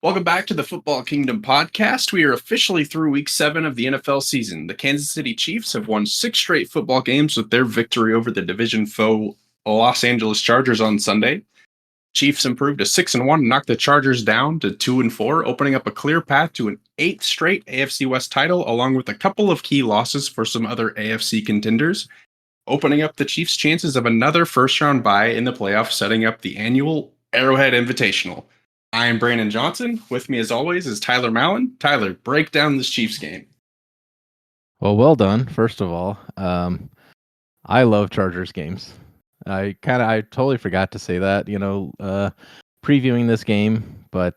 Welcome back to the Football Kingdom podcast. We are officially through week 7 of the NFL season. The Kansas City Chiefs have won 6 straight football games with their victory over the division foe Los Angeles Chargers on Sunday. Chiefs improved to 6-1 and knocked the Chargers down to 2-4, opening up a clear path to an 8th straight AFC West title, along with a couple of key losses for some other AFC contenders, opening up the Chiefs' chances of another first-round bye in the playoffs, setting up the annual Arrowhead Invitational. I am Brandon Johnson. With me, as always, is Tyler Mallon. Tyler, break down this Chiefs game. Well done. First of all, I love Chargers games. I totally forgot to say that, previewing this game, but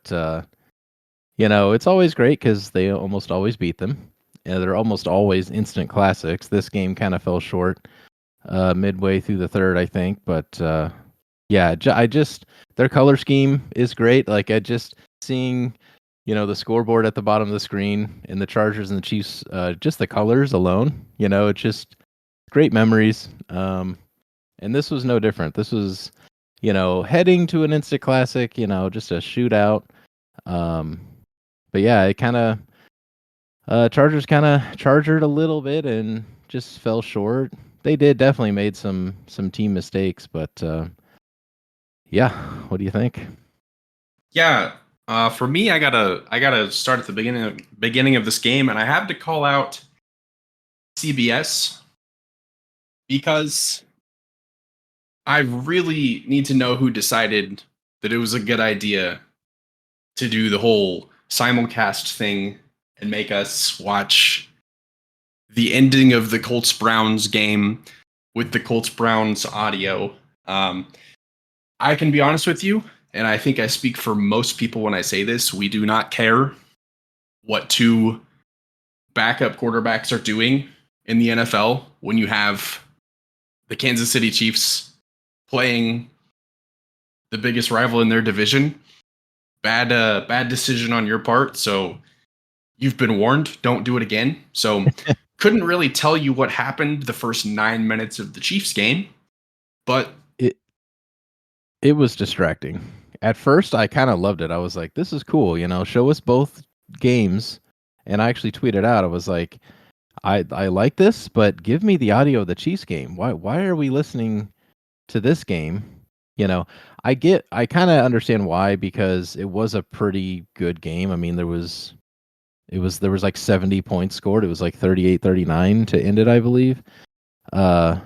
it's always great because they almost always beat them. They're almost always instant classics. This game kind of fell short midway through the third, I think, but their color scheme is great. Like seeing, the scoreboard at the bottom of the screen and the Chargers and the Chiefs, just the colors alone, it's just great memories. And this was no different. This was, heading to an instant classic, just a shootout. But yeah, it kind of, Chargers kind of chargered a little bit and just fell short. They definitely made some team mistakes, but yeah, what do you think? Yeah, for me, I gotta start at the beginning of this game, and I have to call out CBS because I really need to know who decided that it was a good idea to do the whole simulcast thing and make us watch the ending of the Colts-Browns game with the Colts-Browns audio. I can be honest with you, and I think I speak for most people when I say this, we do not care what two backup quarterbacks are doing in the NFL when you have the Kansas City Chiefs playing the biggest rival in their division. Bad decision on your part, so you've been warned. Don't do it again. So couldn't really tell you what happened the first 9 minutes of the Chiefs game, but it was distracting. At first, I kind of loved it. I was like, this is cool, show us both games. And I actually tweeted out, I was like, I like this, but give me the audio of the Chiefs game. Why are we listening to this game? I kind of understand why, because it was a pretty good game. I mean, there was like 70 points scored. It was like 38-39 to end it, I believe. But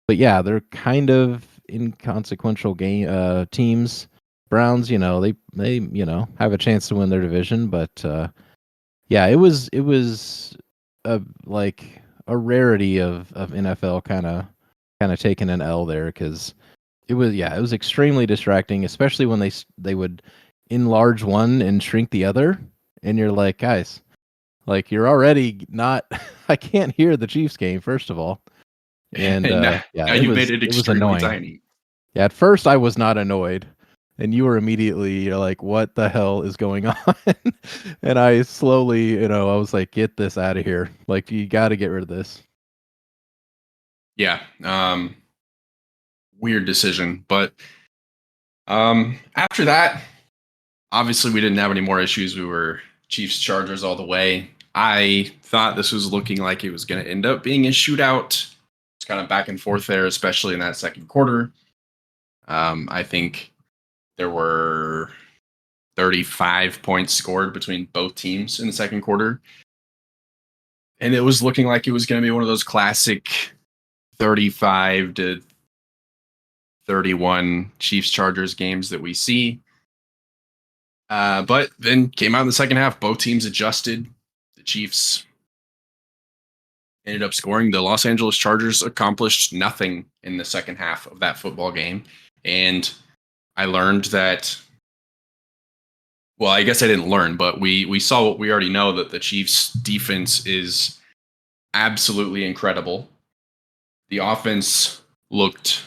yeah, they're kind of inconsequential game teams. Browns, they have a chance to win their division, but yeah, it was a rarity of NFL kind of taking an L there, because it was extremely distracting, especially when they would enlarge one and shrink the other, and you're like, guys, like, you're already not I can't hear the Chiefs game, first of all. And now you made it extremely annoying. tiny. Yeah, at first I was not annoyed, and you're like, what the hell is going on? And I slowly, I was like, get this out of here. Like, you got to get rid of this. Yeah. Weird decision. But after that, obviously we didn't have any more issues. We were Chiefs Chargers all the way. I thought this was looking like it was going to end up being a shootout. It's kind of back and forth there, especially in that second quarter. I think there were 35 points scored between both teams in the second quarter. And it was looking like it was going to be one of those classic 35-31 Chiefs Chargers games that we see. But then came out in the second half. Both teams adjusted. The Chiefs ended up scoring. The Los Angeles Chargers accomplished nothing in the second half of that football game. And I learned that, well, I guess I didn't learn, but we saw what we already know, that the Chiefs defense is absolutely incredible. The offense looked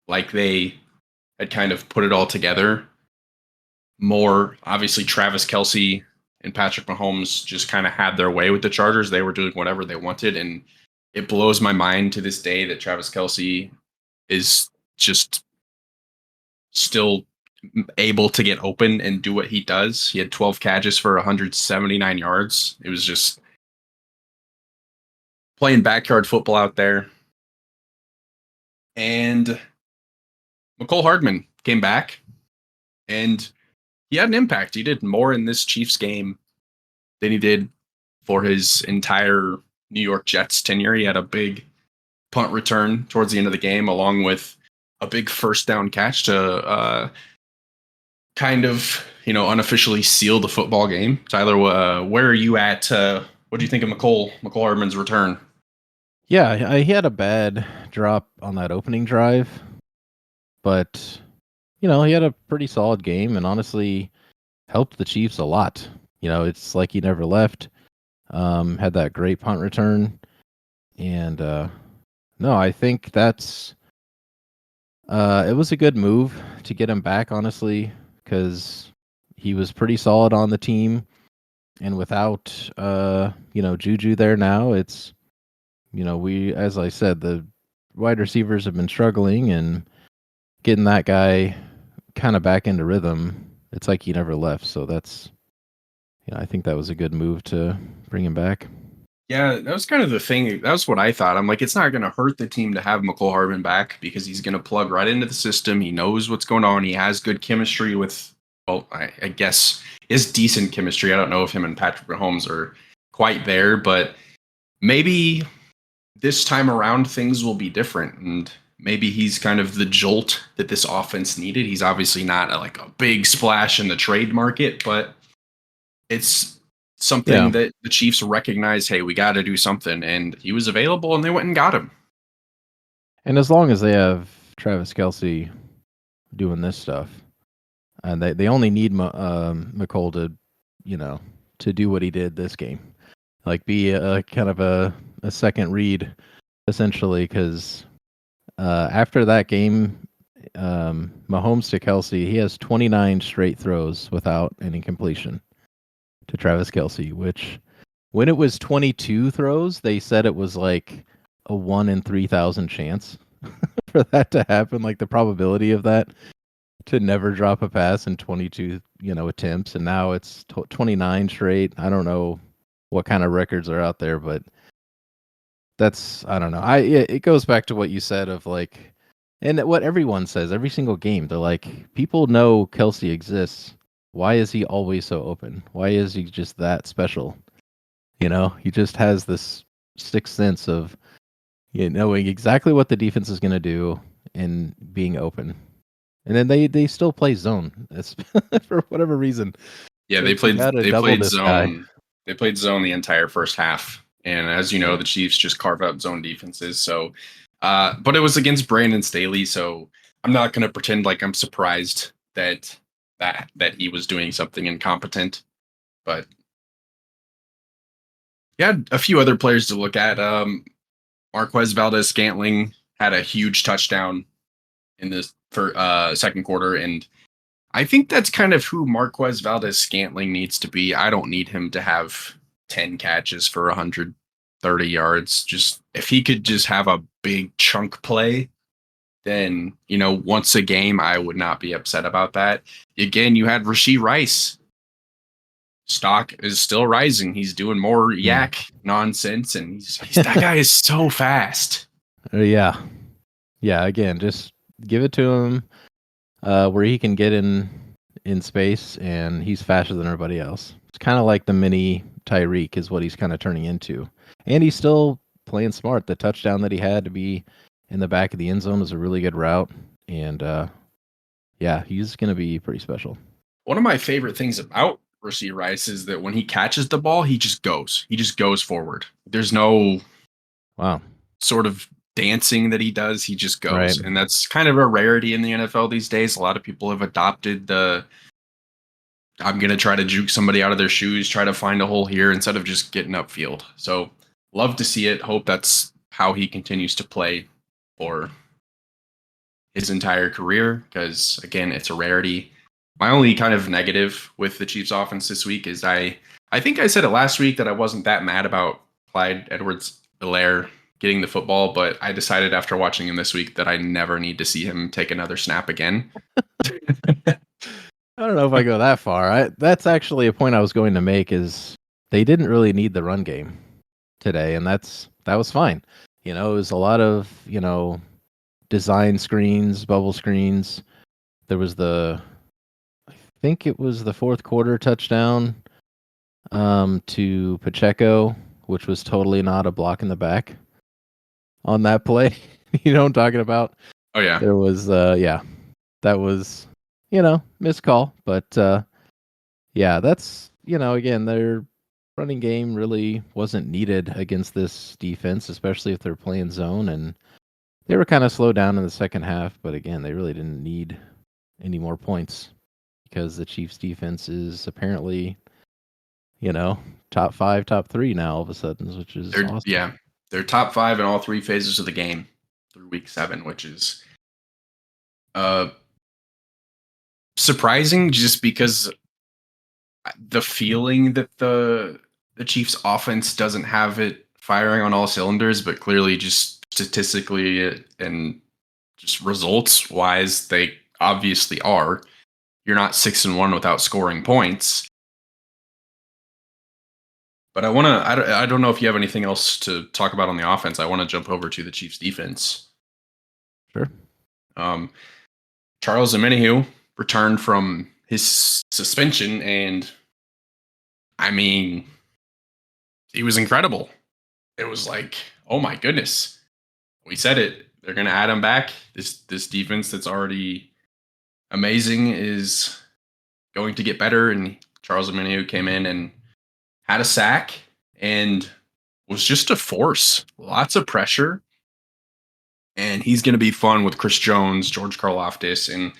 like they had kind of put it all together. More, obviously, Travis Kelce and Patrick Mahomes just kind of had their way with the Chargers. They were doing whatever they wanted, and it blows my mind to this day that Travis Kelce is just still able to get open and do what he does. He had 12 catches for 179 yards. It was just playing backyard football out there. And McCole Hardman came back, and he had an impact. He did more in this Chiefs game than he did for his entire New York Jets tenure. He had a big punt return towards the end of the game, along with a big first down catch to kind of, unofficially seal the football game. Tyler, where are you at? What do you think of McCole Hardman's return? Yeah, he had a bad drop on that opening drive, but he had a pretty solid game and honestly helped the Chiefs a lot. It's like he never left. Had that great punt return, and no, I think that's it was a good move to get him back, honestly, because he was pretty solid on the team, and without Juju there now, it's we, as I said, the wide receivers have been struggling, and getting that guy kind of back into rhythm, it's like he never left. So that's I think that was a good move to bring him back. Yeah, that was kind of the thing. That was what I thought. I'm like, it's not going to hurt the team to have McCole Hardman back because he's going to plug right into the system. He knows what's going on. He has good chemistry with, well, I guess is decent chemistry. I don't know if him and Patrick Mahomes are quite there, but maybe this time around things will be different, and maybe he's kind of the jolt that this offense needed. He's obviously not like a big splash in the trade market, but it's something that the Chiefs recognize, hey, we got to do something, and he was available, and they went and got him. And as long as they have Travis Kelce doing this stuff, and they only need McCole to do what he did this game, like be a kind of a second read, essentially, because after that game, Mahomes to Kelce, he has 29 straight throws without any completion to Travis Kelce, which when it was 22 throws, they said it was like a 1 in 3,000 chance for that to happen. Like the probability of that to never drop a pass in 22, attempts. And now it's 29 straight. I don't know what kind of records are out there, but that's, I don't know. It goes back to what you said of like, and what everyone says every single game. They're like, people know Kelce exists. Why is he always so open? Why is he just that special? He just has this sixth sense of knowing exactly what the defense is going to do and being open. And then they still play zone for whatever reason. Yeah, they played zone. They played zone the entire first half. And as you know, the Chiefs just carve out zone defenses. So, but it was against Brandon Staley, so I'm not going to pretend like I'm surprised that he was doing something incompetent. But you had a few other players to look at. Marquez Valdes-Scantling had a huge touchdown in this second quarter, and I think that's kind of who Marquez Valdes-Scantling needs to be. I don't need him to have 10 catches for 130 yards. Just if he could just have a big chunk play, then, once a game, I would not be upset about that. Again, you had Rashee Rice. Stock is still rising. He's doing more yak nonsense, and he's that guy is so fast. Yeah. Again, just give it to him where he can get in space, and he's faster than everybody else. It's kind of like the mini Tyreek is what he's kind of turning into, and he's still playing smart. The touchdown that he had to be in the back of the end zone was a really good route, and he's going to be pretty special. One of my favorite things about Rashee Rice is that when he catches the ball, he just goes. He just goes forward. There's no sort of dancing that he does. He just goes. Right. And that's kind of a rarity in the NFL these days. A lot of people have adopted the I'm going to try to juke somebody out of their shoes, try to find a hole here instead of just getting upfield. So love to see it. Hope that's how he continues to play for his entire career, because again, it's a rarity. My only kind of negative with the Chiefs offense this week is I think I said it last week that I wasn't that mad about Clyde Edwards-Helaire getting the football, but I decided after watching him this week that I never need to see him take another snap again. I don't know if I go that far. That's actually a point I was going to make is they didn't really need the run game today, and that was fine. It was a lot of, design screens, bubble screens. There was I think it was the fourth quarter touchdown to Pacheco, which was totally not a block in the back on that play. You know what I'm talking about? Oh yeah. There was that was missed call, but yeah, that's again, their running game really wasn't needed against this defense, especially if they're playing zone, and they were kind of slowed down in the second half, but again, they really didn't need any more points because the Chiefs defense is apparently, top 5, top 3 now all of a sudden, which is awesome. They're top 5 in all 3 phases of the game through week 7, which is uh surprising just because the feeling that the Chiefs offense doesn't have it firing on all cylinders, but clearly just statistically and just results wise, they obviously are. You're not 6-1 without scoring points. But I don't know if you have anything else to talk about on the offense. I want to jump over to the Chiefs defense. Sure. Um, Charles Omenihu returned from his suspension, and I mean, he was incredible. It was like, oh my goodness, we said it. They're gonna add him back. This defense that's already amazing is going to get better. And Charles Omenihu came in and had a sack and was just a force. Lots of pressure. And he's going to be fun with Chris Jones, George Karlaftis, and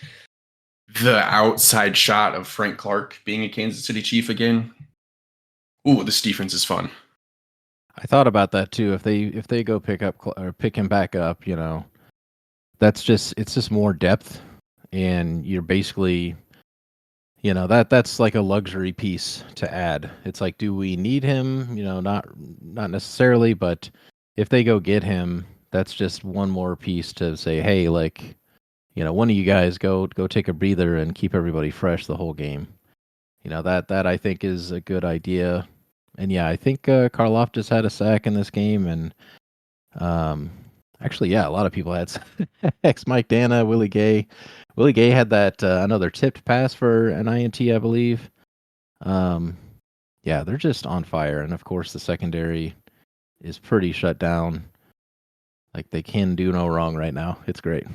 the outside shot of Frank Clark being a Kansas City Chief again. Ooh, this defense is fun. I thought about that too. If they go pick him back up, it's just more depth, and you're basically, that's like a luxury piece to add. It's like, do we need him? Not necessarily, but if they go get him, that's just one more piece to say, hey, like, one of you guys go take a breather and keep everybody fresh the whole game. That I think is a good idea. And yeah, I think Karloff had a sack in this game, and actually, yeah, a lot of people had X Mike Dana, Willie Gay. Willie Gay had that another tipped pass for an INT, I believe. Yeah, they're just on fire, and of course, the secondary is pretty shut down. Like, they can do no wrong right now. It's great.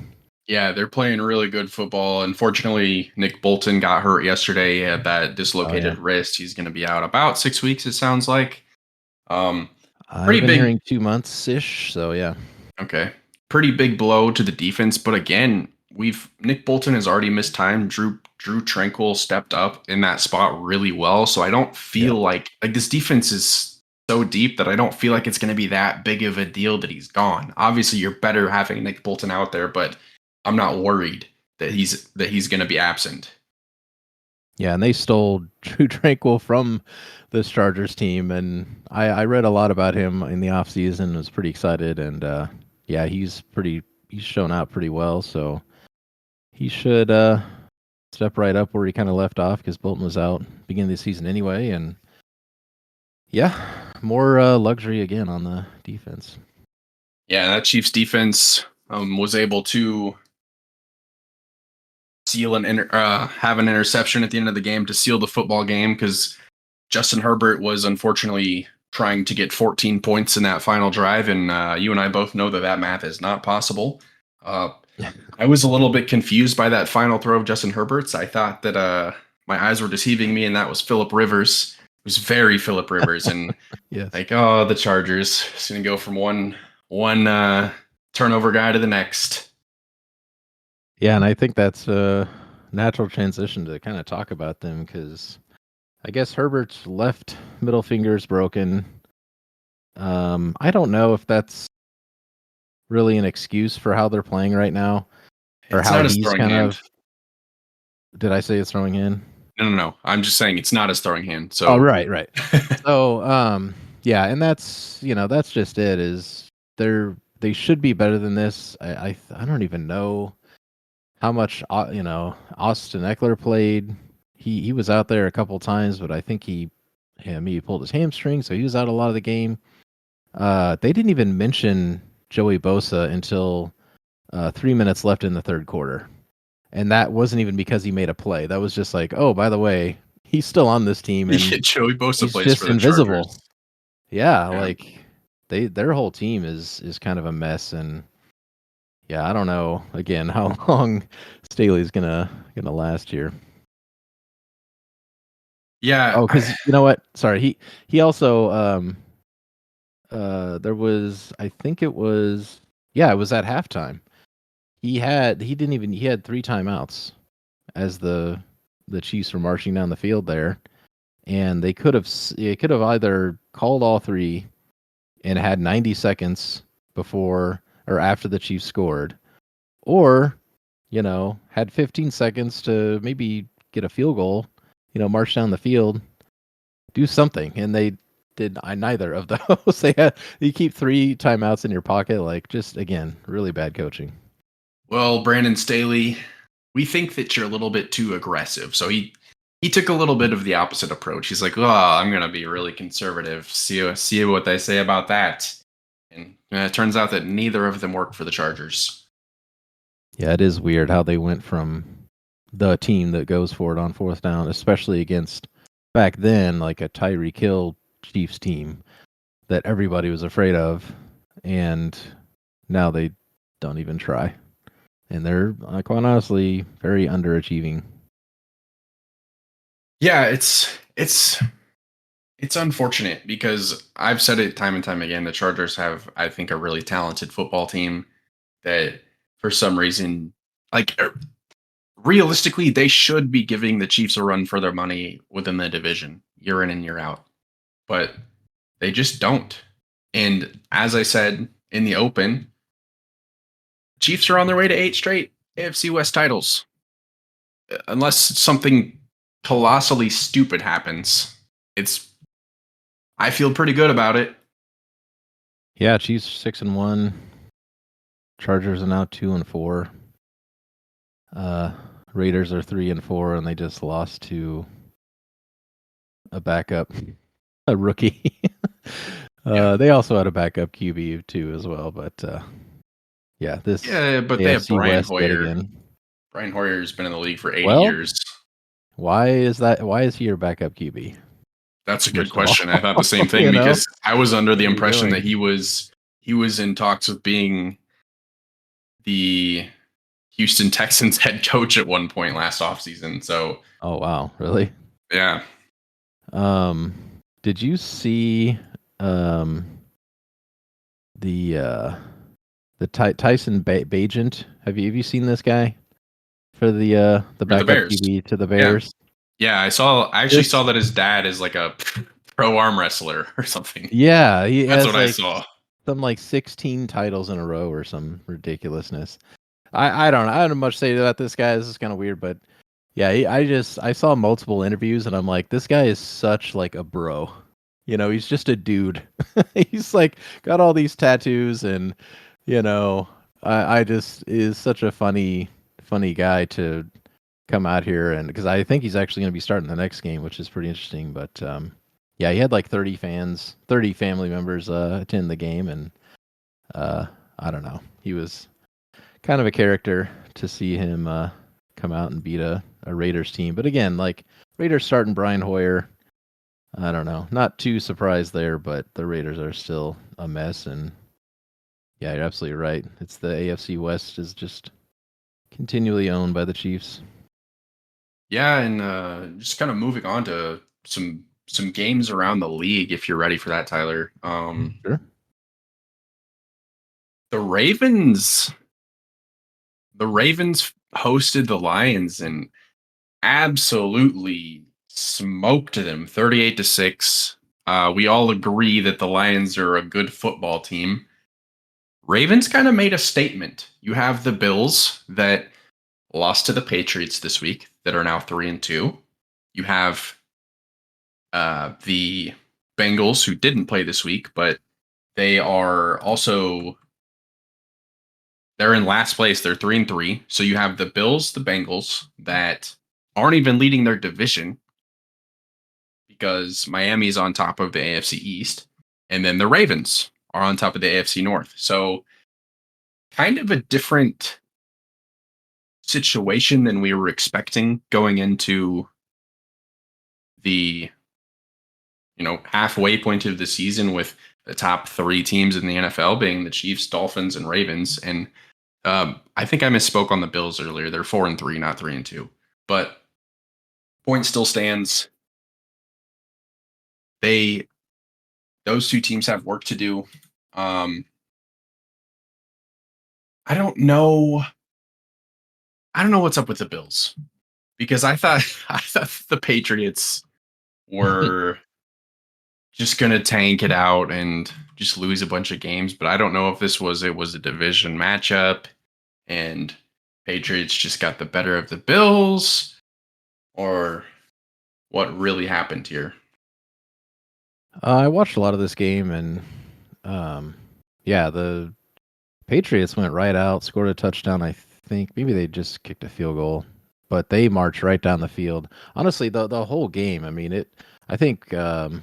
Yeah, they're playing really good football. Unfortunately, Nick Bolton got hurt yesterday. He had that dislocated wrist. He's going to be out about 6 weeks, it sounds like. I've Pretty been big. hearing 2 months ish. So yeah. Okay. Pretty big blow to the defense. But again, Nick Bolton has already missed time. Drew Tranquil stepped up in that spot really well. So I don't feel like this defense is so deep that I don't feel like it's going to be that big of a deal that he's gone. Obviously, you're better having Nick Bolton out there, but I'm not worried that he's going to be absent. Yeah, and they stole Drew Tranquil from this Chargers team, and I read a lot about him in the offseason, was pretty excited, and yeah, he's shown out pretty well, so he should step right up where he kind of left off because Bolton was out beginning of the season anyway, and yeah, more luxury again on the defense. Yeah, that Chiefs defense was able to have an interception at the end of the game to seal the football game because Justin Herbert was unfortunately trying to get 14 points in that final drive, and you and I both know that math is not possible. I was a little bit confused by that final throw of Justin Herbert's. I thought that my eyes were deceiving me, and that was Phillip Rivers. It was very Phillip Rivers, and yes. Like, oh, the Chargers. It's going to go from one turnover guy to the next. Yeah, and I think that's a natural transition to kind of talk about them because I guess Herbert's left middle finger is broken. I don't know if that's really an excuse for how they're playing right now, or It's how not his he's throwing kind hand. of. Did I say it's throwing hand? No. I'm just saying it's not his throwing hand. So. Oh, right. So, yeah, and that's that's just it. Is they should be better than this. I don't even know how much Austin Eckler played. he was out there a couple times, but I think he maybe pulled his hamstring, so he was out a lot of the game. They didn't even mention Joey Bosa until 3 minutes left in the third quarter. And that wasn't even because he made a play. That was just like, oh, by the way, he's still on this team and Joey Bosa he's plays for just the Chargers. invisible. Yeah, Yeah. like their whole team is kind of a mess, and yeah, I don't know again how long Staley's gonna last here. Yeah. Oh, because you know what? Sorry, he also there was, I think it was, yeah, it was at halftime. He had 3 timeouts as the Chiefs were marching down the field there, and they could have either called all 3 and had 90 seconds before or after the Chiefs scored, or had 15 seconds to maybe get a field goal, march down the field, do something, and they did neither of those. You keep 3 timeouts in your pocket, like, just again, really bad coaching. Well, Brandon Staley, we think that you're a little bit too aggressive. So he took a little bit of the opposite approach. He's like, "Oh, I'm going to be really conservative. See what they say about that." And it turns out that neither of them worked for the Chargers. Yeah, it is weird how they went from the team that goes for it on fourth down, especially against back then like a Tyreek Hill Chiefs team that everybody was afraid of, and now they don't even try. And they're quite honestly very underachieving. Yeah, it's unfortunate because I've said it time and time again. The Chargers have, I think, a really talented football team that, for some reason, like realistically, they should be giving the Chiefs a run for their money within the division year in and year out, but they just don't. And as I said in the open, Chiefs are on their way to 8 straight AFC West titles, unless something colossally stupid happens. I feel pretty good about it. Yeah, Chiefs 6-1. Chargers are now 2-4. Raiders are 3-4, and they just lost to a backup, a rookie. They also had a backup QB too as well, but yeah, this But they have AFC Brian West yet Hoyer. again. Brian Hoyer's been in the league for 80 Well, years. why is that? Why is he your backup QB? That's a good First of all, question. I thought the same thing because I was under the What are you impression that doing? he was in talks with being the Houston Texans head coach at one point last offseason. So, Oh wow, really? yeah. Did you see the Tyson Bagent? Have you seen this guy for the For the backup Bears. QB to the Yeah. Bears? Yeah, I actually This saw that his dad is like a pro arm wrestler or something. Yeah, he That's has what I like saw. some like 16 titles in a row or some ridiculousness. I don't know. I don't have much to say about this guy. This is kind of weird, but yeah, I saw multiple interviews and I'm like, this guy is such like a bro. He's just a dude. He's like got all these tattoos and I just is such a funny guy to come out here, and because I think he's actually going to be starting the next game, which is pretty interesting. But yeah, he had like 30 family members attend the game, and I don't know. He was kind of a character to see him come out and beat a Raiders team. But again, like Raiders starting Brian Hoyer, I don't know. Not too surprised there, but the Raiders are still a mess. And yeah, you're absolutely right. It's the AFC West is just continually owned by the Chiefs. Yeah, and just kind of moving on to some games around the league if you're ready for that, Tyler. Sure. The Ravens hosted the Lions and absolutely smoked them 38-6. We all agree that the Lions are a good football team. Ravens kind of made a statement. You have the Bills that lost to the Patriots this week that are now 3-2. You have the Bengals who didn't play this week, but they are also they're in last place. They're 3-3. So you have the Bills, the Bengals that aren't even leading their division because Miami's on top of the AFC East, and then the Ravens are on top of the AFC North. So kind of a different situation than we were expecting going into the halfway point of the season, with the top three teams in the NFL being the Chiefs, Dolphins, and Ravens. And I think I misspoke on the Bills earlier. They're 4-3, not 3-2. But point still stands. Those two teams have work to do. I don't know. I don't know what's up with the Bills, because I thought the Patriots were just gonna tank it out and just lose a bunch of games. But I don't know if it was a division matchup and Patriots just got the better of the Bills, or what really happened here. I watched a lot of this game, and yeah, the Patriots went right out, scored a touchdown. I think maybe they just kicked a field goal, but they marched right down the field. Honestly, the whole game. I mean, it. I think Bill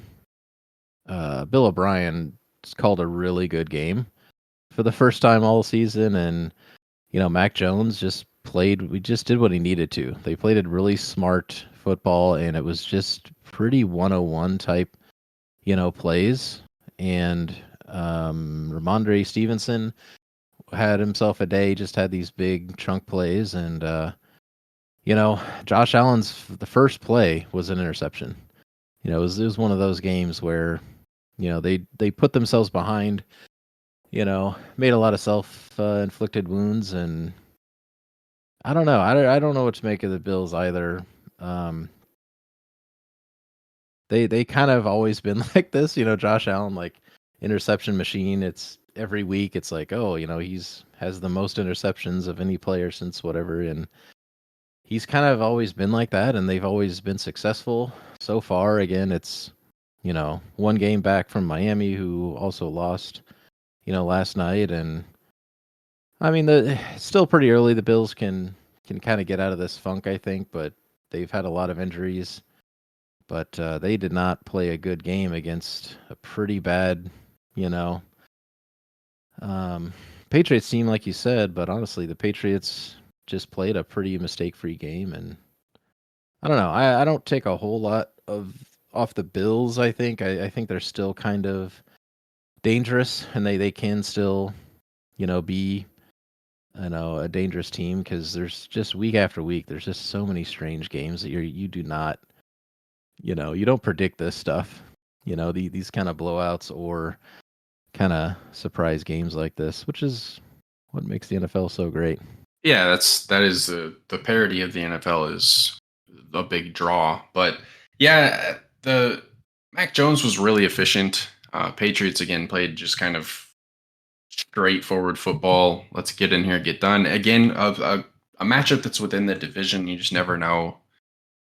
O'Brien called a really good game for the first time all season, and Mac Jones just played. We just did what he needed to. They played a really smart football, and it was just pretty 101 type, plays. And Ramondre Stevenson had himself a day. Just had these big chunk plays, and Josh Allen's the first play was an interception. It was one of those games where they put themselves behind. Made a lot of self inflicted wounds, and I don't know. I don't know what to make of the Bills either. They kind of always been like this, Josh Allen, like interception machine. It's every week. It's like, oh, he's has the most interceptions of any player since whatever, and he's kind of always been like that, and they've always been successful so far. Again, it's one game back from Miami, who also lost, last night, and I mean, it's still pretty early. The Bills can kind of get out of this funk, I think, but they've had a lot of injuries. But they did not play a good game against a pretty bad, you know, Patriots team, like you said. But honestly, the Patriots just played a pretty mistake-free game, and I don't know. I don't take a whole lot of off the Bills. I think they're still kind of dangerous, and they can still, be a dangerous team, because there's just week after week, there's just so many strange games that you do not, you don't predict this stuff, these kind of blowouts or kind of surprise games like this, which is what makes the NFL so great. Yeah, that is the parody of the NFL is a big draw. But yeah, the Mac Jones was really efficient. Patriots again played just kind of straightforward football. Let's get in here, get done. Again, a matchup that's within the division. You just never know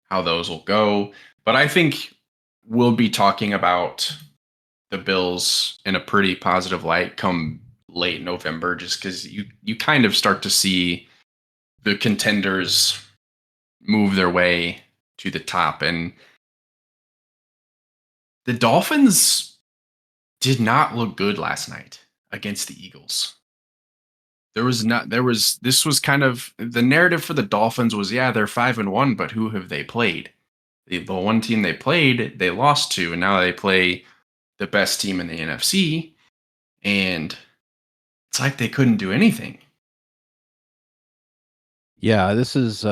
how those will go. But I think we'll be talking about the Bills in a pretty positive light come late November, just because you kind of start to see the contenders move their way to the top. And the Dolphins did not look good last night against the Eagles. This was kind of the narrative for the Dolphins was, yeah, they're 5-1, but who have they played? The one team they played, they lost to, and now they play the best team in the NFC, and it's like they couldn't do anything. Yeah, this has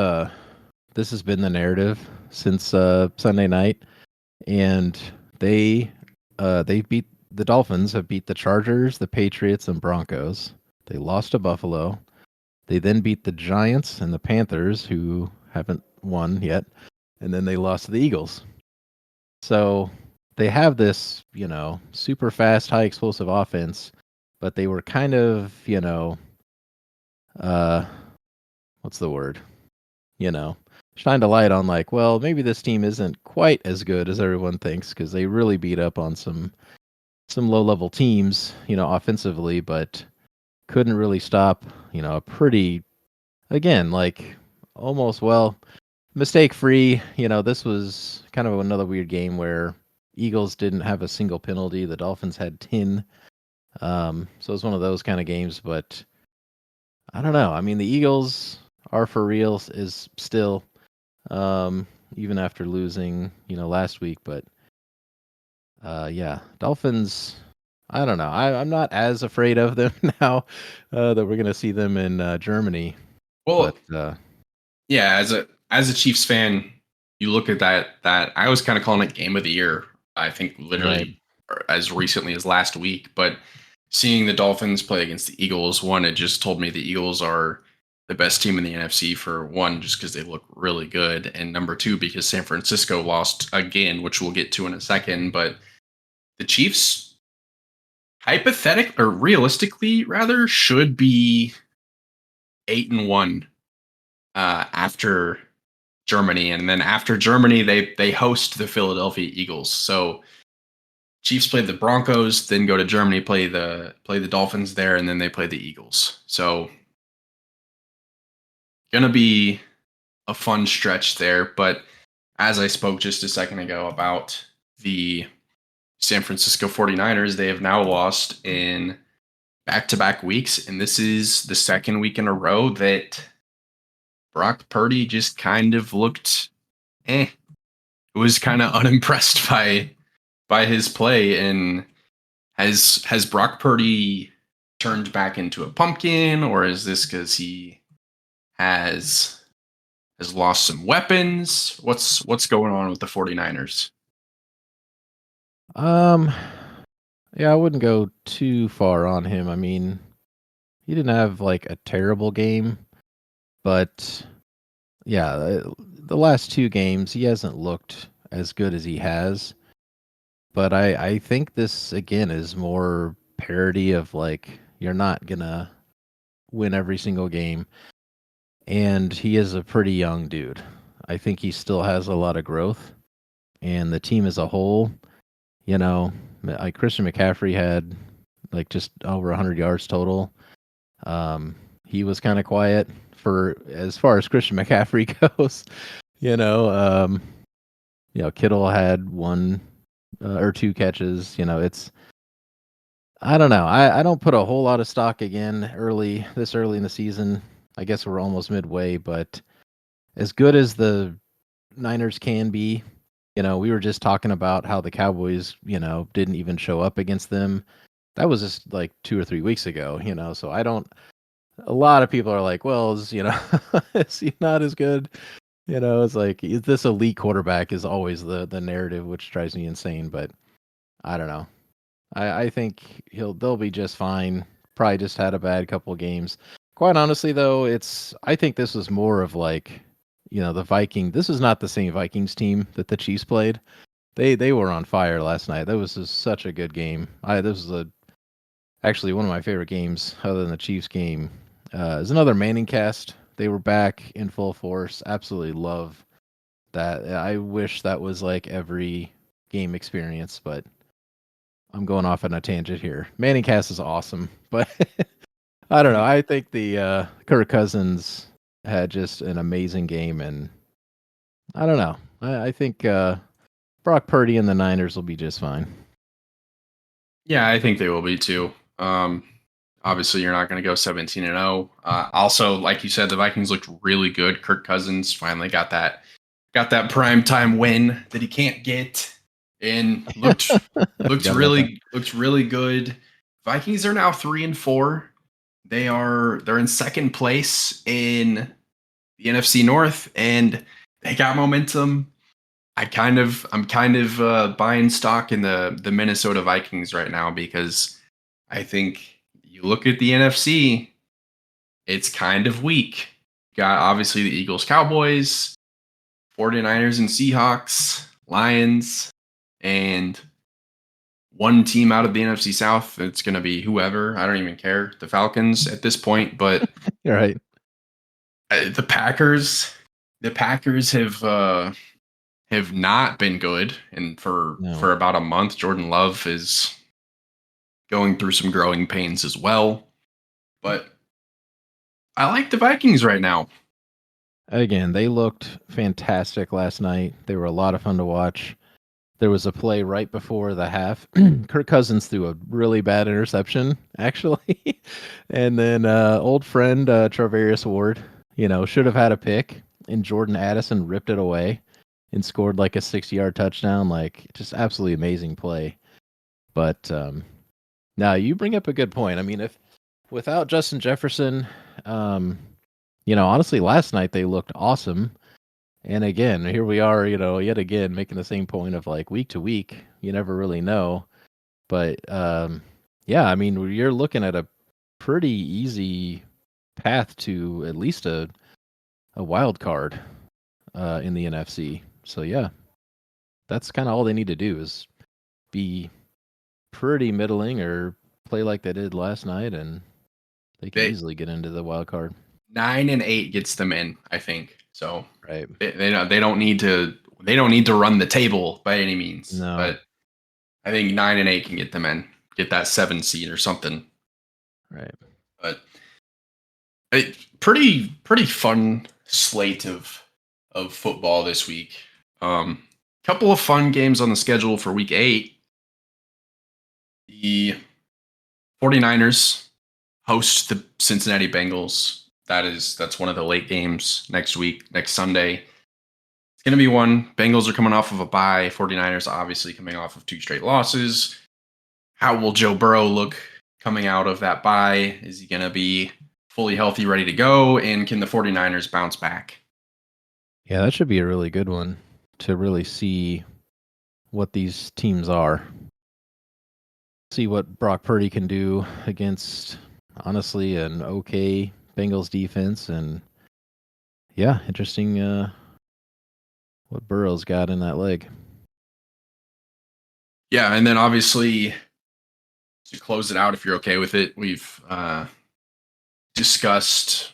been the narrative since Sunday night, and they beat the Dolphins have beat the Chargers, the Patriots, and Broncos. They lost to Buffalo. They then beat the Giants and the Panthers, who haven't won yet, and then they lost to the Eagles. So they have this, super fast, high explosive offense, but they were kind of, what's the word? Shined a light on, like, well, maybe this team isn't quite as good as everyone thinks, because they really beat up on some low-level teams, offensively, but couldn't really stop, a pretty, again, like, almost, well, mistake free. This was kind of another weird game where Eagles didn't have a single penalty. The Dolphins had 10. So it's one of those kind of games, but I don't know. I mean, the Eagles are for real is still, even after losing, last week. But yeah, Dolphins. I don't know. I'm not as afraid of them now that we're gonna see them in Germany. But Well, yeah, as a Chiefs fan, you look at that I was kind of calling it game of the year. I think right, literally as recently as last week, but seeing the Dolphins play against the Eagles, one, it just told me the Eagles are the best team in the NFC for one, just because they look really good, and number two, because San Francisco lost again, which we'll get to in a second. But the Chiefs, hypothetic or realistically, rather, should be 8-1 after Germany, and then after Germany, they host the Philadelphia Eagles. So Chiefs played the Broncos, then go to Germany, play the Dolphins there, and then they play the Eagles. So gonna be a fun stretch there. But as I spoke just a second ago about the San Francisco 49ers, they have now lost in back-to-back weeks, and this is the second week in a row that Brock Purdy just kind of looked was kind of unimpressed by his play. And has Brock Purdy turned back into a pumpkin, or is this because he has lost some weapons? What's going on with the 49ers? um, yeah, I wouldn't go too far on him. I mean, he didn't have like a terrible game, but yeah, the last two games he hasn't looked as good as he has. But I think this again is more parody of like you're not gonna win every single game, and he is a pretty young dude. I think he still has a lot of growth, and the team as a whole, like Christian McCaffrey had like just over 100 yards total. He was kind of quiet for as far as Christian McCaffrey goes. You know, um, Kittle had one or two catches. It's I don't know. I don't put a whole lot of stock again this early in the season. I guess we're almost midway, but as good as the Niners can be, we were just talking about how the Cowboys, didn't even show up against them. That was just like 2 or 3 weeks ago, so I don't a lot of people are like, well, is he not as good? It's like this elite quarterback is always the narrative, which drives me insane. But I don't know. I think they'll be just fine. Probably just had a bad couple of games. Quite honestly, though, I think this was more of like, the Viking. This is not the same Vikings team that the Chiefs played. They were on fire last night. That was just such a good game. This was actually one of my favorite games other than the Chiefs game. Is another Manning cast. They were back in full force. Absolutely love that. I wish that was like every game experience, but I'm going off on a tangent here. Manning cast is awesome, but I don't know. I think the Kirk Cousins had just an amazing game, and I don't know. I think Brock Purdy and the Niners will be just fine. Yeah, I think they will be too. Obviously, you're not going to go 17-0. Also, like you said, the Vikings looked really good. Kirk Cousins finally got that prime time win that he can't get, and looked Forgot about that. looked really good. Vikings are now 3-4. They're in second place in the NFC North, and they got momentum. I'm kind of buying stock in the Minnesota Vikings right now, because I think you look at the NFC, it's kind of weak. Got obviously the Eagles, Cowboys, 49ers and Seahawks, Lions, and one team out of the NFC South. It's going to be whoever. I don't even care. The Falcons at this point, but You're right. the Packers have not been good, and No. for about a month, Jordan Love is going through some growing pains as well. But I like the Vikings right now. Again, they looked fantastic last night. They were a lot of fun to watch. There was a play right before the half. Kirk Cousins threw a really bad interception, actually. And then old friend Travarius Ward, should have had a pick, and Jordan Addison ripped it away and scored like a 60-yard touchdown. Like, just absolutely amazing play. But now you bring up a good point. I mean, if without Justin Jefferson, honestly, last night they looked awesome. And again, here we are, yet again making the same point of like week to week, you never really know. But yeah, I mean, you're looking at a pretty easy path to at least a wild card in the NFC. So yeah, that's kind of all they need to do is be pretty middling or play like they did last night, and they can easily get into the wild card. 9-8 gets them in, I think. So Right. they don't need to run the table by any means. No. But I think 9-8 can get them in, get that 7 seed or something. Right. But a pretty fun slate of football this week. Couple of fun games on the schedule for week 8. The 49ers host the Cincinnati Bengals. That's one of the late games next week, next Sunday. It's going to be one. Bengals are coming off of a bye. 49ers obviously coming off of 2 straight losses. How will Joe Burrow look coming out of that bye? Is he going to be fully healthy, ready to go? And can the 49ers bounce back? Yeah, that should be a really good one to really see what these teams are. See what Brock Purdy can do against, honestly, an okay Bengals defense. And yeah, interesting what Burrow's got in that leg. Yeah, and then obviously to close it out, if you're okay with it, we've discussed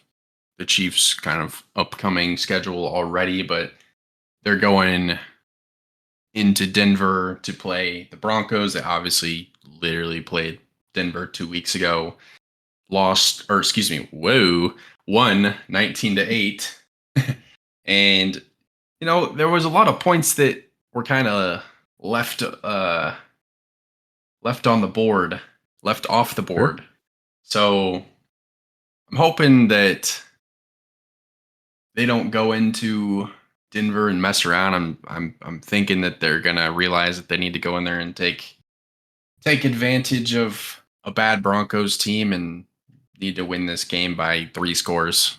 the Chiefs' kind of upcoming schedule already, but they're going into Denver to play the Broncos. They obviously literally played Denver 2 weeks ago. Won 19-8. And there was a lot of points that were kind of left on the board, left off the board. Sure. So I'm hoping that they don't go into Denver and mess around. I'm thinking that they're gonna realize that they need to go in there and take advantage of a bad Broncos team and need to win this game by 3 scores.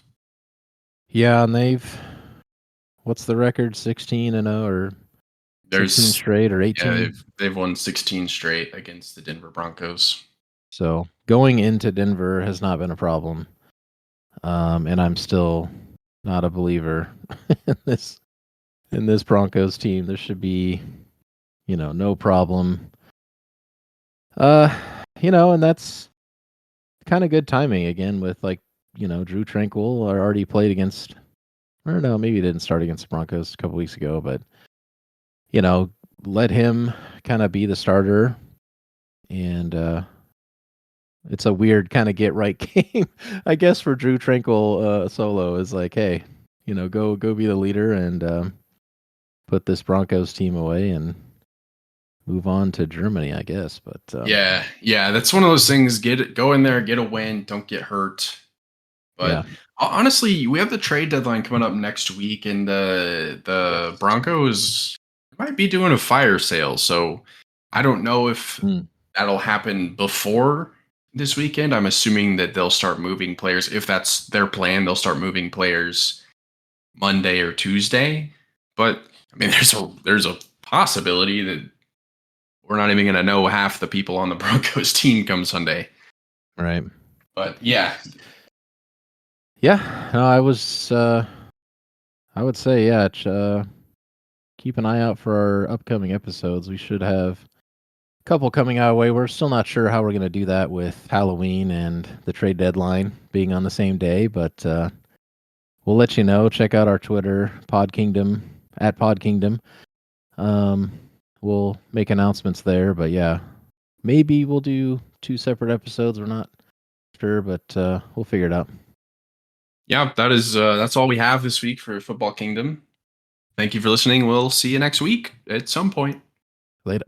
Yeah, and what's the record? 16-0 or 16 straight or 18? Yeah, they've won 16 straight against the Denver Broncos. So going into Denver has not been a problem. And I'm still not a believer in this Broncos team. There should be, no problem. And that's kind of good timing again with Drew Tranquill already played against, I don't know, maybe he didn't start against the Broncos a couple weeks ago, but let him kind of be the starter. And it's a weird kind of get right game, I guess, for Drew Tranquill solo is like, hey, go be the leader and put this Broncos team away and move on to Germany, I guess. But yeah, that's one of those things. Go in there, get a win, don't get hurt. But yeah. Honestly, we have the trade deadline coming up next week, and the Broncos might be doing a fire sale. So I don't know if that'll happen before this weekend. I'm assuming that they'll start moving players. If that's their plan, they'll start moving players Monday or Tuesday. But I mean, there's a possibility that we're not even going to know half the people on the Broncos team come Sunday. Right. But yeah. Yeah. No, I would say, yeah, keep an eye out for our upcoming episodes. We should have a couple coming our way. We're still not sure how we're going to do that with Halloween and the trade deadline being on the same day, but we'll let you know. Check out our Twitter, Pod Kingdom, @PodKingdom. We'll make announcements there, but yeah, maybe we'll do 2 separate episodes. We're not sure, but we'll figure it out. Yeah, that's all we have this week for Football Kingdom. Thank you for listening. We'll see you next week at some point. Later.